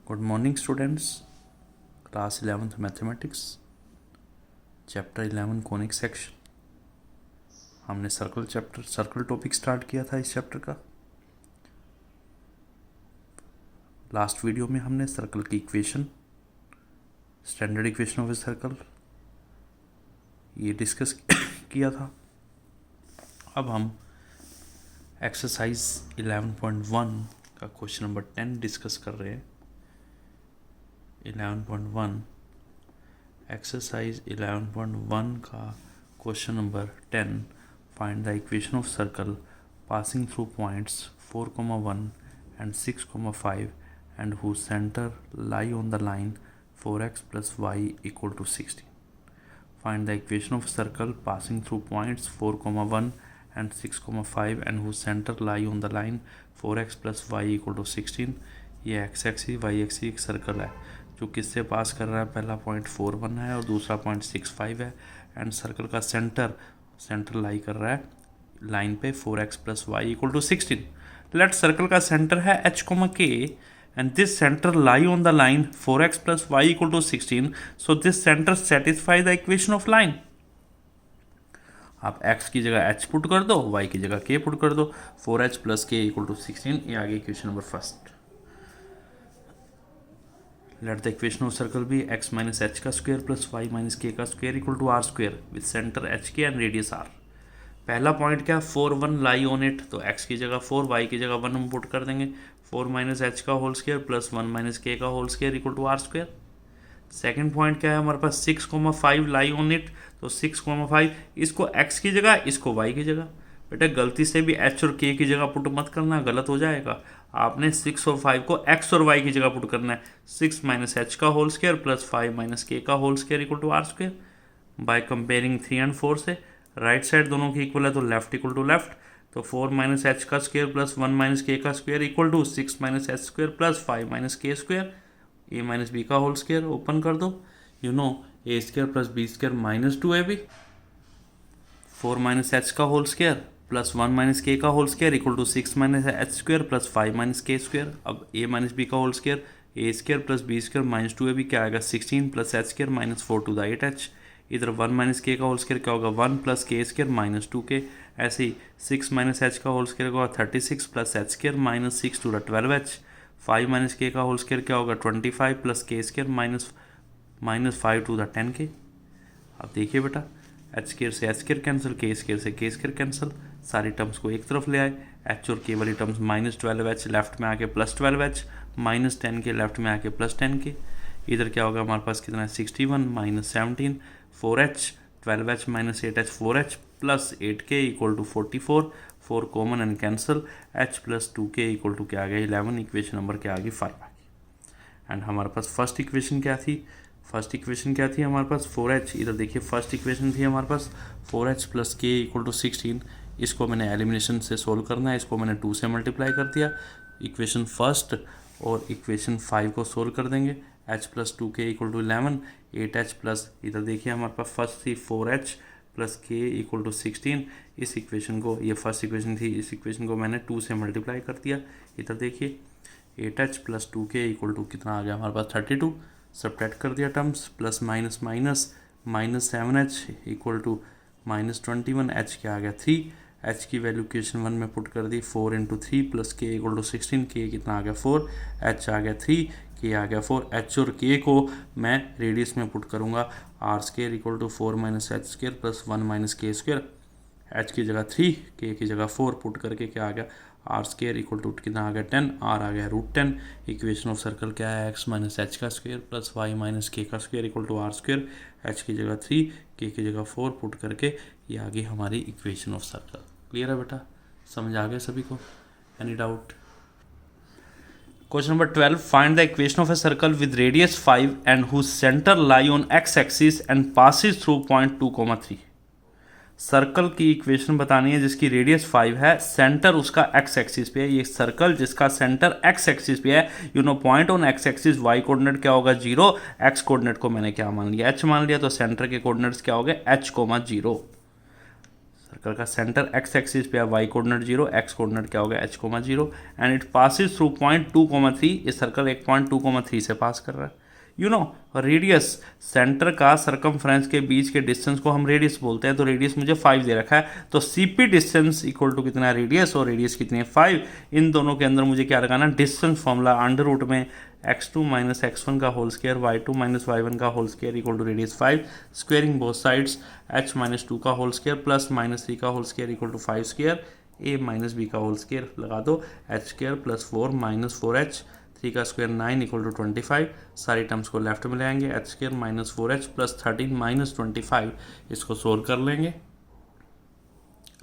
Good morning students. Class 11th mathematics, chapter 11 conic section. हमने circle topic start किया था इस चैप्टर का। लास्ट वीडियो में हमने सर्कल की equation, standard equation of a circle, ये डिस्कस किया था। अब हम एक्सरसाइज 11.1 का क्वेश्चन नंबर 10 डिस्कस कर रहे हैं। 11.1 एक्सरसाइज 11.1 का question number 10, find the equation of circle passing through points 4,1 and 6,5 and whose center lie on the line 4x plus y equal to 16. Find the equation of circle passing through points 4,1 and 6,5 and whose center lie on the line 4x plus y equal to 16. ये x axis Y axis एक circle है जो किससे पास कर रहा है। पहला point 4,1 है और दूसरा पॉइंट 6,5 है। एंड सर्कल का सेंटर लाई कर रहा है लाइन पे 4x plus y equal to 16. Let circle का सेंटर है h, k and this center lie on the line 4x plus y equal to 16. So this center satisfy the equation of line. आप x की जगह h put कर दो, y की जगह k put कर दो। 4h plus k equal to 16. ये आगे equation number first. Let the equation of circle भी x minus h का square plus y minus k का square equal to r square with centre h k and radius r। पहला point क्या, 4,1 lie on it, तो x की जगह 4, y की जगह 1 हम पुट कर देंगे। 4 माइनस एच का whole square plus 1 minus K का whole square equal to R square. Second point क्या है हमारे पास, 6,5 लाई ऑन इट, तो 6,5 इसको x की जगह, इसको y की जगह। बेटा गलती से भी h और k की जगह पुट मत करना, गलत हो जाएगा। आपने 6 और 5 को x और y की जगह पुट करना है। 6 माइनस एच का whole square plus 5 minus K का whole square equal to R square. By comparing 3 and 4 से राइट साइड दोनों की इक्वल है तो लेफ्ट इक्वल टू लेफ्ट, तो 4 माइनस एच का स्क्वायर प्लस 1 माइनस के का square equal to 6 minus H square plus 5 minus K square, A minus B का whole square. Open कर दो, you know A square plus B square minus 2ab। 4 minus H का whole square plus 1 minus K का whole square equal to 6 minus H square plus 5 minus K square. अब A minus B का whole square, A square plus B square minus 2ab क्या आएगा 16 plus H square minus 4 to the 8h। इधर 1 minus K का whole square क्या होगा 1 plus के square minus 2k। ऐसे ही 6 माइनस एच का होल स्क्वायर होगा 36 plus H square minus 6 to the 12h। 5 minus K का होल स्क्वायर क्या होगा 25 प्लस के square minus 5 to the 10k। अब देखिए बेटा, एच स्क्वायर से एच स्क्वायर कैंसिल, के स्क्वायर से के स्क्वायर कैंसिल, सारी टर्म्स को एक तरफ ले आए। एच और के वाली टर्म्स माइनस 12h लेफ्ट में आके plus 12h, minus 10k left में आके प्लस 10k। इधर क्या होगा हमारे पास कितना है 61 minus 17, 4h 12h minus 8h 4h plus 8k equal to 44। 4 common and cancel, h plus 2k equal to क्या आ गया 11। इक्वेशन नंबर क्या आ गई 5 आ गई। एंड हमारे पास फर्स्ट इक्वेशन क्या थी, फर्स्ट इक्वेशन क्या थी हमारे पास 4h। इधर देखिए फर्स्ट इक्वेशन थी हमारे पास 4h plus k equal to 16। इसको मैंने एलिमिनेशन से सोल्व करना है, इसको मैंने 2 से मल्टीप्लाई कर दिया। इक्वेशन फर्स्ट और इक्वेशन 5 को सोल्व कर देंगे। h plus 2k equal to 11, 8h plus, इधर देखिए हमारे पास फर्स्ट थी 4h plus k equal to 16। इस इक्वेशन को, ये फर्स्ट इक्वेशन थी, इस इक्वेशन को मैंने 2 से मल्टीप्लाई कर दिया। इधर देखिए 8h plus 2k equal to कितना आ गया हमारे पास 32। सब्ट्रैक्ट कर दिया terms, plus minus minus, minus 7h equal to minus 21, h क्या आ गया 3। h की वैल्यू इक्वेशन 1 में पुट कर दी, 4 into 3 plus k equal to 16, k कितना आ गया 4, h आ गया 3, k आ गया 4। h और k को मैं रेडियस में पुट करूँगा, r square equal to 4 minus H square plus 1 minus K square. h की जगह 3, k की जगह 4 पुट करके क्या आ गया आर स्क्वायर इक्वल टू कितना आ गया 10, आर आ गया √10। इक्वेशन ऑफ सर्कल क्या है x माइनस एच का square plus Y minus K का square equal to R square. H की जगह 3, के की जगह 4 पुट करके ये आ गई हमारी इक्वेशन ऑफ सर्कल। क्लियर है बेटा, समझ आ गया सभी को, any doubt. Question number 12, find the equation of a circle with radius 5 and whose centre lie on x axis and passes through point 2,3। Circle की इक्वेशन बतानी है जिसकी रेडियस 5 है, सेंटर उसका x एक्सिस पे है। ये सर्कल जिसका सेंटर x एक्सिस पे है, you know point on x axis, y coordinate क्या होगा 0, x कोऑर्डिनेट को मैंने क्या मान लिया h मान लिया, तो सेंटर के कोऑर्डिनेट्स क्या हो गए h, 0। सर्कल का सेंटर एक्स एक्सिस पे है, वाई कोऑर्डिनेट 0, एक्स कोऑर्डिनेट क्या होगा h,0 and it passes through point 2,3। ये सर्कल एक पॉइंट 2,3 से पास कर रहा है। रेडियस, सेंटर का सरकमफ्रेंस के बीच के डिस्टेंस को हम रेडियस बोलते हैं, तो रेडियस मुझे 5 दे रखा है, तो CP डिस्टेंस इक्वल टू कितना है रेडियस, और रेडियस कितनी है 5। इन दोनों के अंदर मुझे क्या लगाना, डिस्टेंस फॉर्मूला अंडर रूट में x2 माइनस x1 का whole square, y2 minus y1 का whole square equal to radius 5, squaring both sides, h minus 2 का होल स्क्वायर प्लस माइनस 3 का whole square equal to 5 square, a minus b का whole square लगा दो, h square plus 4 minus 4h, 3 का square 9 equal to 25। सारी terms को left में ले आएंगे, h square minus 4h plus 13 minus 25, इसको सोल्व कर लेंगे।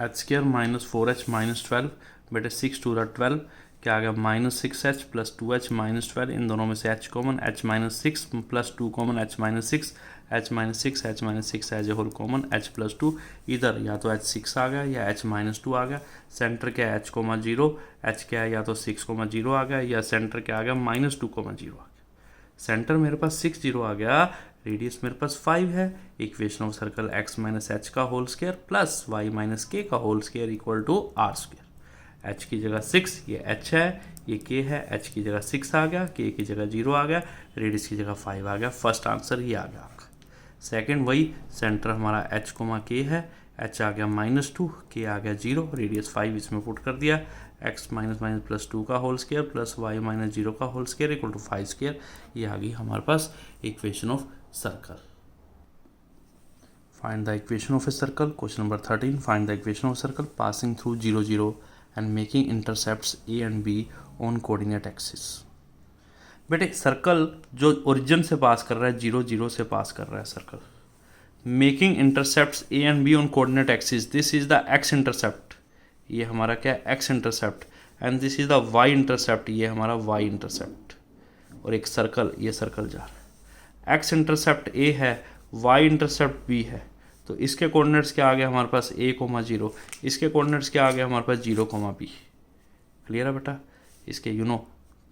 h square minus 4h minus 12, बेटे 6 टू 12 क्या आ गया minus 6h plus 2h minus 12, इन दोनों में से h common, h minus 6 plus 2 common, h minus 6, h minus 6, h minus 6 as a whole common, h plus 2, इधर या तो h 6 आ गया या h माइनस 2 आ गया। सेंटर क्या है h,0, h क्या है या तो 6,0 आ गया या सेंटर क्या आ गया माइनस 2,0 आ गया। सेंटर मेरे पास 6 0 आ गया, रेडियस मेरे पास 5 है। Equation of circle x minus h का whole square plus y minus k का whole square equal to r square. h की जगह 6, ये h है, ये k है, h की जगह 6 आ गया, k की जगह 0 आ गया, रेडियस की जगह 5 आ गया। फर्स्ट आंसर ये आ गया आपका। सेकंड वही, सेंटर हमारा h, k है, h आ गया -2, k आ गया 0, रेडियस 5 इसमें पुट कर दिया, x माइनस माइनस प्लस 2 का whole square plus y minus 0 का whole square equal to 5 square. ये आ गई हमारे पास equation of circle. Find the equation of a circle. Question number 13, find the equation of circle passing through 0 0 and making intercepts a and b on coordinate axis. बेटे circle जो origin से pass कर रहा है 0 0 से पास कर रहा है circle, making intercepts a and b on coordinate axis, this is the x intercept, ये हमारा क्या है x intercept, and this is the y intercept, ये हमारा y इंटरसेप्ट, और एक सर्कल, ये सर्कल जा रहा है। x इंटरसेप्ट a है, y इंटरसेप्ट b है, तो इसके कोऑर्डिनेट्स क्या आ गया हमारे पास a, 0, इसके कोऑर्डिनेट्स क्या आ गया हमारे पास 0, b। क्लियर है बेटा। इसके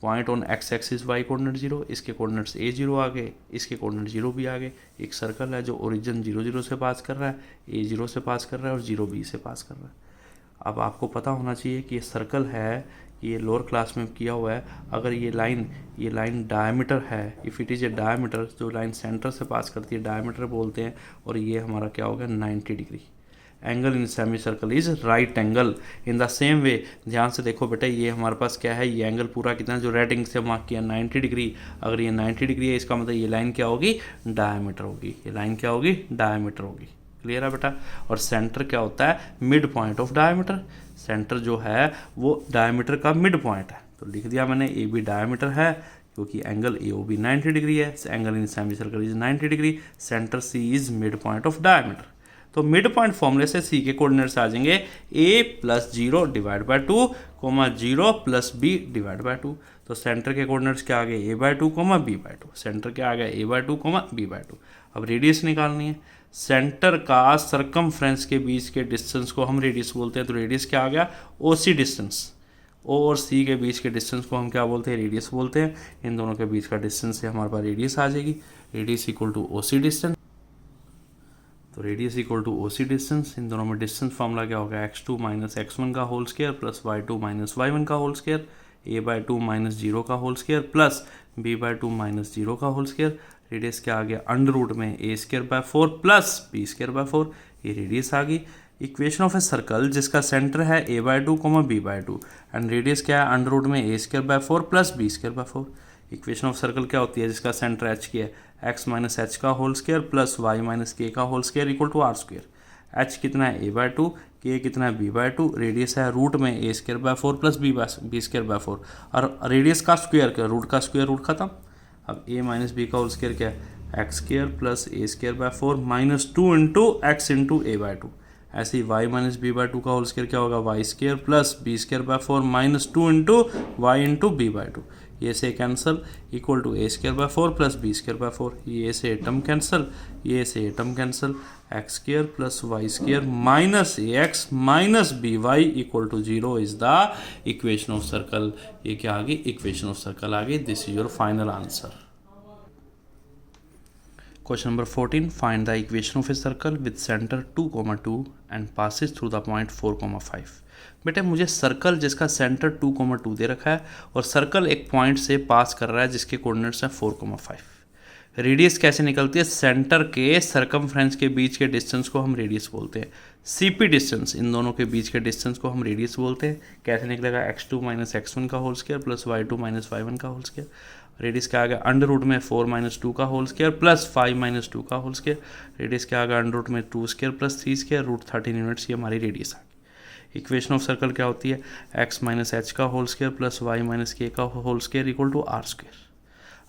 point on x axis y coordinate 0, इसके कोऑर्डिनेट्स a 0 आ गए, इसके कोऑर्डिनेट 0 भी आ गए। एक सर्कल है जो ओरिजिन 0 0 से पास कर रहा है, a 0 से पास कर रहा है और 0 b से पास कर रहा है। अब आपको पता होना चाहिए कि ये सर्कल है, ये लोअर क्लास में किया हुआ है। अगर ये लाइन डायमीटर है, if it is a diameter, जो लाइन सेंटर से पास करती है डायमीटर बोलते हैं, और ये हमारा क्या होगा 90 degree. Angle in semi circle is right angle. In the same way, ध्यान से देखो बेटा, ये हमारे पास क्या है, ये एंगल पूरा कितना जो रेड इंक से मार्क किया 90 डिग्री। अगर ये 90 डिग्री है, इसका मतलब ये लाइन क्या होगी, डायमीटर होगी। ये लाइन क्या होगी, डायमीटर होगी। क्लियर है बेटा। और सेंटर क्या होता है, mid point of diameter. Centre जो है वो डायमीटर का मिड पॉइंट है, तो लिख दिया मैंने ए बी डायमीटर है, क्योंकि angle A O B 90 degree है। Angle in semi circle is 90 degree. Centre C is mid point of diameter. तो मिड पॉइंट फॉर्मूले से सी के कोऑर्डिनेट्स आ जाएंगे a plus 0 divide by 2, 0 plus b divide by 2। तो सेंटर के coordinates क्या आ गए, a by 2, b by 2। Centre क्या आ गया, a बाय 2, b बाय 2। अब रेडियस निकालनी है। सेंटर का सरकमफ्रेंस के बीच के डिस्टेंस को हम रेडियस बोलते हैं, तो रेडियस क्या आ गया, OC डिस्टेंस। O और C के बीच के डिस्टेंस को हम क्या बोलते हैं, रेडियस बोलते हैं। इन दोनों के बीच का डिस्टेंस से हमारे पास रेडियस आ जाएगी। Radius equal to OC distance, तो radius equal to OC distance. इन दोनों में डिस्टेंस फॉर्मूला क्या होगा, x2 माइनस x1 का whole square plus y2 minus y1 का whole square, a by 2 minus 0 का whole square plus b by 2 minus 0 का होल स्क्वायर। रेडियस क्या आ गया, अंडर रूट में a square by 4 plus b square by 4, ये radius आ गई। इक्वेशन ऑफ ए सर्कल जिसका सेंटर है a by 2, b by 2, and radius क्या है, अंडर रूट में a square by 4 plus b square by 4। Equation of circle क्या होती है, जिसका सेंटर h की है, x माइनस h का whole square plus y minus k का whole square equal to r square. h कितना है, a बाय 2, k कितना है, b बाय 2, रेडियस है रूट में a square by 4 plus b square by 4, और रेडियस का स्क्वायर क्या, रूट का स्क्वायर रूट खत्म। अब a माइनस b का होल स्क्वायर क्या है, X square plus A square by 4 minus 2 into X into A by 2। ऐसे ही y माइनस बी बाय 2 का होल स्क्वायर क्या होगा, Y square plus B square by 4 minus 2 into Y into B by 2। ये से cancel, equal to A square by 4 plus B square by 4। ये से term cancel, ये से term cancel, X square plus Y square minus A X minus B Y equal to 0 is the equation of circle. ये क्या आ गई, equation of circle आ गई। This is your final answer. Question number 14, find the equation of a circle with centre 2,2 and passes through the point 4,5। बेटे मुझे circle जिसका centre 2,2 दे रखा है और सर्कल एक पॉइंट से पास कर रहा है जिसके कोऑर्डिनेट्स हैं 4,5। रेडियस कैसे निकलती है? सेंटर के सरकमफ्रेंस के बीच के डिस्टेंस को हम रेडियस बोलते हैं। सीपी डिस्टेंस, इन दोनों के बीच के डिस्टेंस को हम रेडियस बोलते हैं। कैसे निकलेगा? x2 माइनस x1 का whole square plus y2 minus y1 का होल स्क्वायर। रेडियस क्या आ गया? अंडर रूट में 4 माइनस 2 का होल स्क्वायर प्लस 5 माइनस 2 का होल स्क्वायर। रेडियस क्या आ गया? अंडर रूट में 2 square plus 3 square, root 13 units, ये हमारी रेडियस आ गई। इक्वेशन ऑफ सर्कल क्या होती है? x माइनस एच का whole square plus y minus K का whole square equal to R square.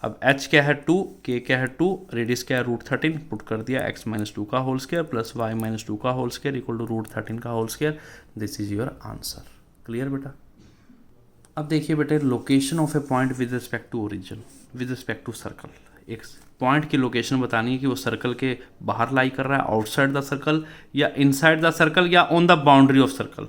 अब h क्या है? 2, k क्या है? 2, रेडियस क्या है? रूट 13, पुट कर दिया x माइनस 2 का whole square plus y minus 2 का whole square equal to root 13 का whole square. This is your answer. Clear बेटा? अब देखिए बेटे, location of a point with respect to origin, with respect to circle. एक पॉइंट की लोकेशन बतानी है कि वो सर्कल के बाहर लाई कर रहा है, आउटसाइड द सर्कल, या इनसाइड द सर्कल, या on the boundary of circle.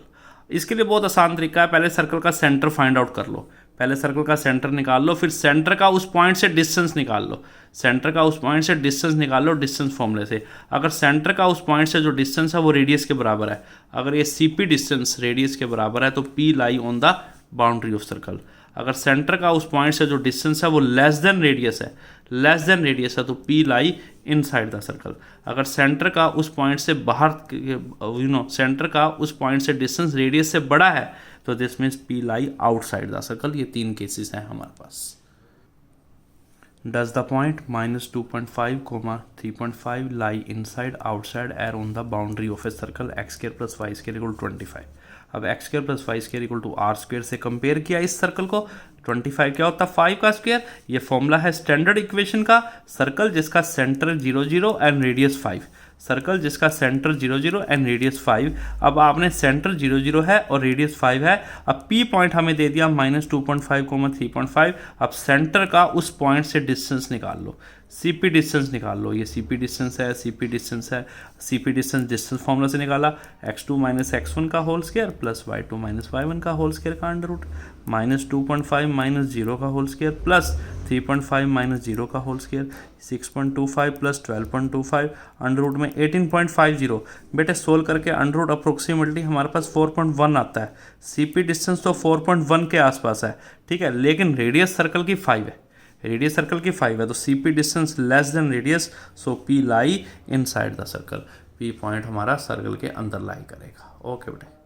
इसके लिए बहुत आसान तरीका है, पहले सर्कल का सेंटर फाइंड आउट कर लो। पहले सर्कल का सेंटर निकाल लो, फिर सेंटर का उस पॉइंट से डिस्टेंस निकाल लो। सेंटर का उस पॉइंट से डिस्टेंस निकाल लो डिस्टेंस फॉर्मूले से। अगर सेंटर का उस पॉइंट से जो डिस्टेंस है वो रेडियस के बराबर है, अगर ये सीपी डिस्टेंस रेडियस के बराबर है तो P lie on the boundary of circle. अगर सेंटर का उस पॉइंट से जो डिस्टेंस है वो लेस देन रेडियस है तो P lie inside the circle. अगर सेंटर का उस पॉइंट से बाहर सेंटर का उस पॉइंट से डिस्टेंस रेडियस से बड़ा है तो this means P lie outside the circle. ये 3 केसेस हैं हमारे पास। Does the point minus 2.5, 3.5 lie inside, outside, or on the boundary of a circle x square plus Y square equal 25। अब X square plus Y square equal to R square से compare किया इस circle को। 25 क्या होता है? 5 का square. ये फॉर्मूला है स्टैंडर्ड इक्वेशन का। सर्कल जिसका सेंटर 0, 0 एंड रेडियस 5। सर्कल जिसका सेंटर 0, 0 एंड रेडियस 5। अब आपने सेंटर 0, 0 है और रेडियस 5 है। अब पी पॉइंट हमें दे दिया माइनस 2.5, 3.5। अब सेंटर का उस पॉइंट से डिस्टेंस निकाल लो, सीपी डिस्टेंस निकाल लो। ये सीपी डिस्टेंस है, सीपी डिस्टेंस है। सीपी डिस्टेंस फॉर्मूला से निकाला, x2 माइनस x1 का whole square plus y2 minus y1 का होल स्क्वायर का अंडर रूट, माइनस 2.5 माइनस 0 का होल स्क्वायर प्लस 3.5 माइनस 0 का whole square, 6.25 plus 12.25 under root में 18.50। बेटे सोल्व करके अंडर रूट अप्रोक्सीमेटली हमारे पास 4.1 आता है। सीपी डिस्टेंस तो 4.1 के आसपास है, ठीक है, लेकिन रेडियस सर्कल की 5 है। रेडियस सर्कल की 5 है तो CP distance less than radius, so P lie inside the circle. P point हमारा सर्कल के अंदर लाई करेगा। ओके बेटे।